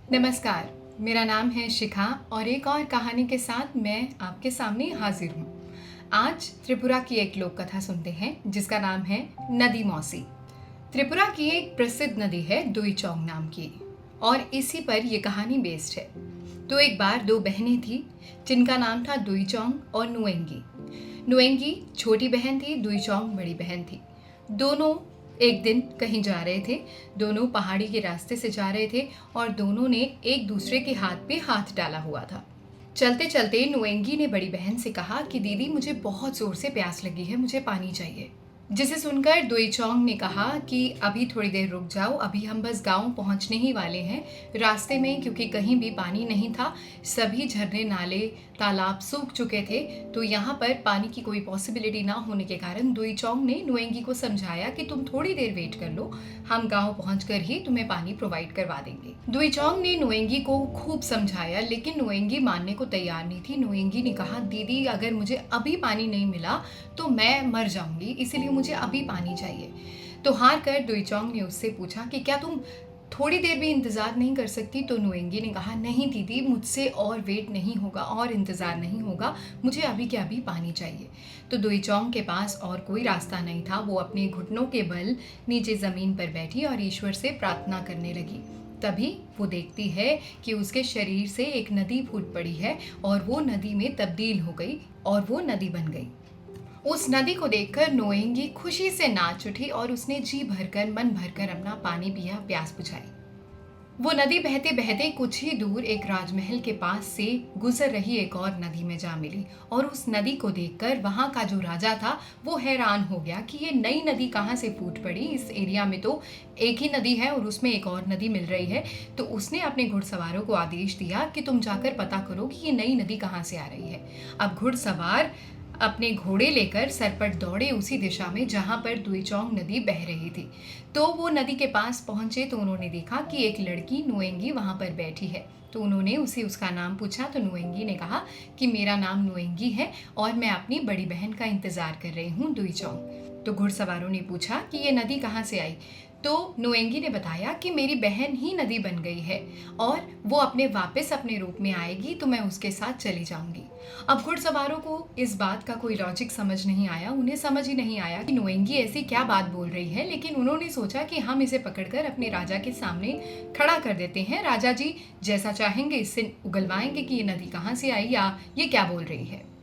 नमस्कार, मेरा नाम है शिखा और एक और कहानी के साथ मैं आपके सामने हाजिर हूँ। आज त्रिपुरा की एक लोक कथा सुनते हैं जिसका नाम है नदी मौसी। त्रिपुरा की एक प्रसिद्ध नदी है दुईचौंग नाम की और इसी पर यह कहानी बेस्ड है। तो एक बार दो बहनें थी जिनका नाम था दुईचौंग और नुएंगी। नुएंगी छोटी बहन थी, दुईचौंग बड़ी बहन थी। दोनों एक दिन कहीं जा रहे थे। दोनों पहाड़ी के रास्ते से जा रहे थे और दोनों ने एक दूसरे के हाथ पे हाथ डाला हुआ था। चलते चलते नुएंगी ने बड़ी बहन से कहा कि दीदी मुझे बहुत जोर से प्यास लगी है, मुझे पानी चाहिए। जिसे सुनकर दुईचौंग ने कहा कि अभी थोड़ी देर रुक जाओ, अभी हम बस गांव पहुंचने ही वाले हैं। रास्ते में क्योंकि कहीं भी पानी नहीं था, सभी झरने नाले तालाब सूख चुके थे, तो यहाँ पर पानी की कोई पॉसिबिलिटी ना होने के कारण दुईचौंग ने नुएंगी को समझाया कि तुम थोड़ी देर वेट कर लो, हम गांव पहुंचकर ही तुम्हें पानी प्रोवाइड करवा देंगे। दुईचौंग ने नुएंगी को खूब समझाया लेकिन नुएंगी मानने को तैयार नहीं थी। नुएंगी ने कहा दीदी अगर मुझे अभी पानी नहीं मिला तो मैं मर जाऊंगी, इसीलिए मुझे अभी पानी चाहिए। तो हार कर दुईचौंग ने उससे पूछा कि क्या तुम थोड़ी देर भी इंतज़ार नहीं कर सकती? तो नुएंगी ने कहा नहीं दीदी, मुझसे और वेट नहीं होगा और इंतज़ार नहीं होगा, मुझे अभी के अभी पानी चाहिए। तो दुईचौंग के पास और कोई रास्ता नहीं था। वो अपने घुटनों के बल नीचे ज़मीन पर बैठी और ईश्वर से प्रार्थना करने लगी। तभी वो देखती है कि उसके शरीर से एक नदी फूट पड़ी है और वो नदी में तब्दील हो गई और वो नदी बन गई। उस नदी को देखकर नोएंगी खुशी से नाच उठी और उसने जी भरकर मन भरकर अपना पानी पिया, प्यास बुझाई। वो नदी बहते बहते कुछ ही दूर एक राजमहल के पास से गुजर रही एक और नदी में जा मिली और उस नदी को देखकर वहां का जो राजा था वो हैरान हो गया कि ये नई नदी कहाँ से फूट पड़ी। इस एरिया में तो एक ही नदी है और उसमें एक और नदी मिल रही है। तो उसने अपने घुड़सवारों को आदेश दिया कि तुम जाकर पता करो कि ये नई नदी कहाँ से आ रही है। अब घुड़सवार अपने घोड़े लेकर सरपट दौड़े उसी दिशा में जहां पर दुईचौंग नदी बह रही थी। तो वो नदी के पास पहुंचे तो उन्होंने देखा कि एक लड़की नुएंगी वहां पर बैठी है। तो उन्होंने उसे उसका नाम पूछा तो नुएंगी ने कहा कि मेरा नाम नुएंगी है और मैं अपनी बड़ी बहन का इंतजार कर रही हूँ दुईचौंग। तो घुड़सवारों ने पूछा कि ये नदी कहाँ से आई? तो नुएंगी ने बताया कि मेरी बहन ही नदी बन गई है और वो अपने वापस अपने रूप में आएगी तो मैं उसके साथ चली जाऊंगी। अब घुड़सवारों को इस बात का कोई लॉजिक समझ नहीं आया। उन्हें समझ ही नहीं आया कि नुएंगी ऐसी क्या बात बोल रही है, लेकिन उन्होंने सोचा कि हम इसे पकड़कर अपने राजा के सामने खड़ा कर देते हैं। राजा जी जैसा चाहेंगे इससे उगलवाएंगे कि ये नदी कहाँ से आई या ये क्या बोल रही है।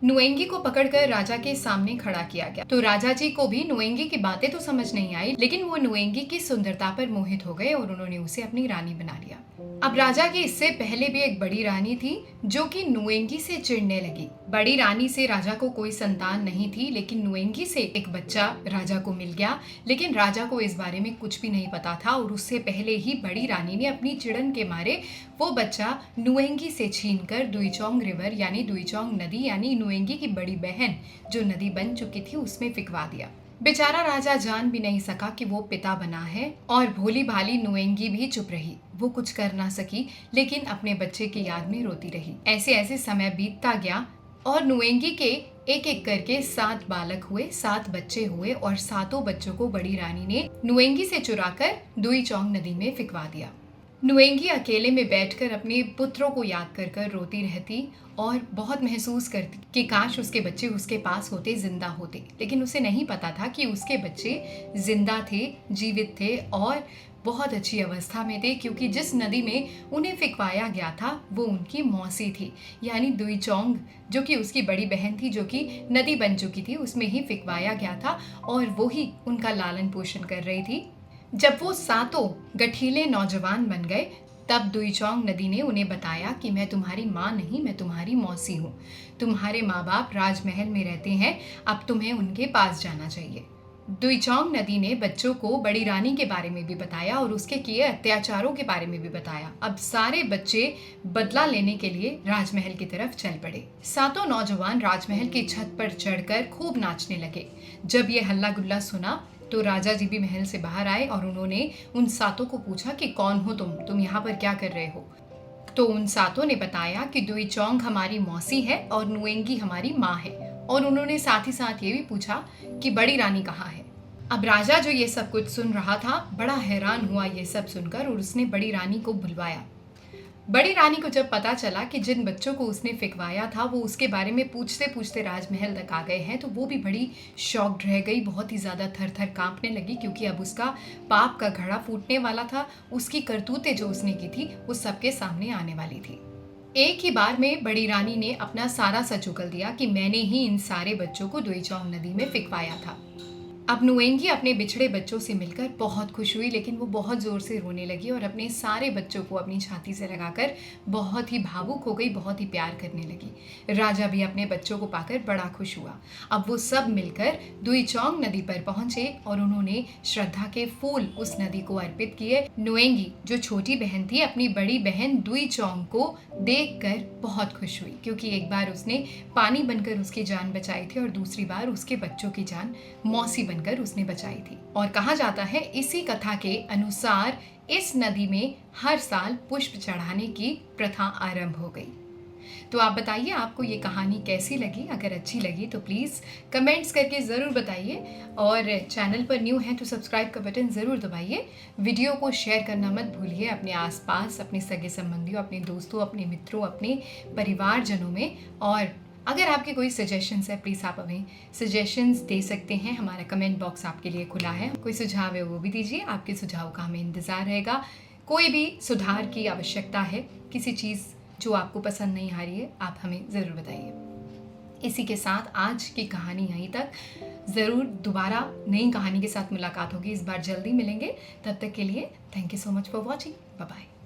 नुएंगी को पकड़कर राजा के सामने खड़ा किया गया। तो राजा जी को भी नुएंगी की बातें तो समझ नहीं आई, लेकिन वो नुएंगी की सुंदरता पर मोहित हो गए और उन्होंने उसे अपनी रानी बना लिया। अब राजा की इससे पहले भी एक बड़ी रानी थी जो कि नुएंगी से चिढ़ने लगी। बड़ी रानी से राजा को कोई संतान नहीं थी, लेकिन नुएंगी से एक बच्चा राजा को मिल गया। लेकिन राजा को इस बारे में कुछ भी नहीं पता था और उससे पहले ही बड़ी रानी ने अपनी चिड़न के मारे वो बच्चा नुएंगी से छीनकर दुईचौंग रिवर यानी दुईचौंग नदी यानी नुएंगी की बड़ी बहन जो नदी बन चुकी थी उसमें फिकवा दिया। बेचारा राजा जान भी नहीं सका कि वो पिता बना है और भोली भाली नुएंगी भी चुप रही। वो कुछ कर ना सकी लेकिन अपने बच्चे की याद में रोती रही। ऐसे ऐसे समय बीतता गया और नुएंगी के एक एक करके 7 बालक हुए, 7 बच्चे हुए और सातों बच्चों को बड़ी रानी ने नुएंगी से चुराकर दुईचौंग नदी में फिकवा दिया। नुएंगी अकेले में बैठकर अपने पुत्रों को याद कर कर रोती रहती और बहुत महसूस करती कि काश उसके बच्चे उसके पास होते, जिंदा होते। लेकिन उसे नहीं पता था कि उसके बच्चे जिंदा थे, जीवित थे और बहुत अच्छी अवस्था में थे, क्योंकि जिस नदी में उन्हें फिकवाया गया था वो उनकी मौसी थी यानी दुईचौंग, जो कि उसकी बड़ी बहन थी, जो कि नदी बन चुकी थी, उसमें ही फिकवाया गया था और वो ही उनका लालन पोषण कर रही थी। जब वो सातों गठीले नौजवान बन गए तब दुईचौंग नदी ने उन्हें बताया कि मैं तुम्हारी माँ नहीं, मैं तुम्हारी मौसी हूँ। तुम्हारे माँ बाप राजमहल में रहते हैं, अब तुम्हें उनके पास जाना चाहिए। दुईचौंग नदी ने बच्चों को बड़ी रानी के बारे में भी बताया और उसके किए अत्याचारों के बारे में भी बताया। अब सारे बच्चे बदला लेने के लिए राजमहल की तरफ चल पड़े। सातों नौजवान राजमहल की छत पर चढ़कर खूब नाचने लगे। जब ये हल्ला गुल्ला सुना तो राजा जी भी महल से बाहर आए और उन्होंने उन सातों को पूछा कि कौन हो तुम यहाँ पर क्या कर रहे हो। तो उन सातों ने बताया कि दुईचौंग हमारी मौसी है और नुएंगी हमारी माँ है, और उन्होंने साथ ही साथ ये भी पूछा कि बड़ी रानी कहाँ है। अब राजा जो ये सब कुछ सुन रहा था बड़ा हैरान हुआ ये सब सुनकर और उसने बड़ी रानी को बुलवाया। बड़ी रानी को जब पता चला कि जिन बच्चों को उसने फिकवाया था वो उसके बारे में पूछते पूछते राजमहल तक आ गए हैं, तो वो भी बड़ी शॉक्ड रह गई, बहुत ही ज़्यादा थर थर कांपने लगी, क्योंकि अब उसका पाप का घड़ा फूटने वाला था। उसकी करतूतें जो उसने की थी वो सबके सामने आने वाली थी। एक ही बार में बड़ी रानी ने अपना सारा सच उगल दिया कि मैंने ही इन सारे बच्चों को दुईचौंग नदी में फिकवाया था। अब नुएंगी अपने बिछड़े बच्चों से मिलकर बहुत खुश हुई, लेकिन वो बहुत ज़ोर से रोने लगी और अपने सारे बच्चों को अपनी छाती से लगाकर बहुत ही भावुक हो गई, बहुत ही प्यार करने लगी। राजा भी अपने बच्चों को पाकर बड़ा खुश हुआ। अब वो सब मिलकर दुईचौंग नदी पर पहुंचे और उन्होंने श्रद्धा के फूल उस नदी को अर्पित किए। नुएंगी जो छोटी बहन थी, अपनी बड़ी बहन दुईचौंग को देखकर बहुत खुश हुई, क्योंकि एक बार उसने पानी बनकर उसकी जान बचाई थी और दूसरी बार उसके बच्चों की जान मौसी बनकर उसने बचाई थी। और कहा जाता है इसी कथा के अनुसार इस नदी में हर साल पुष्प चढ़ाने की प्रथा आरंभ हो गई। तो आप बताइए आपको ये कहानी कैसी लगी। अगर अच्छी लगी तो प्लीज़ कमेंट्स करके ज़रूर बताइए, और चैनल पर न्यू हैं तो सब्सक्राइब का बटन ज़रूर दबाइए। वीडियो को शेयर करना मत भूलिए अपने आसपास, अपने सगे संबंधियों, अपने दोस्तों, अपने मित्रों, अपने परिवारजनों में। और अगर आपके कोई सजेशंस है प्लीज़ आप हमें सजेशंस दे सकते हैं, हमारा कमेंट बॉक्स आपके लिए खुला है। कोई सुझाव है वो भी दीजिए, आपके सुझाव का हमें इंतज़ार रहेगा। कोई भी सुधार की आवश्यकता है, किसी चीज़ जो आपको पसंद नहीं आ रही है, आप हमें ज़रूर बताइए। इसी के साथ आज की कहानी यहीं तक। ज़रूर दोबारा नई कहानी के साथ मुलाकात होगी, इस बार जल्दी मिलेंगे। तब तक के लिए thank you so much for watching. Bye bye.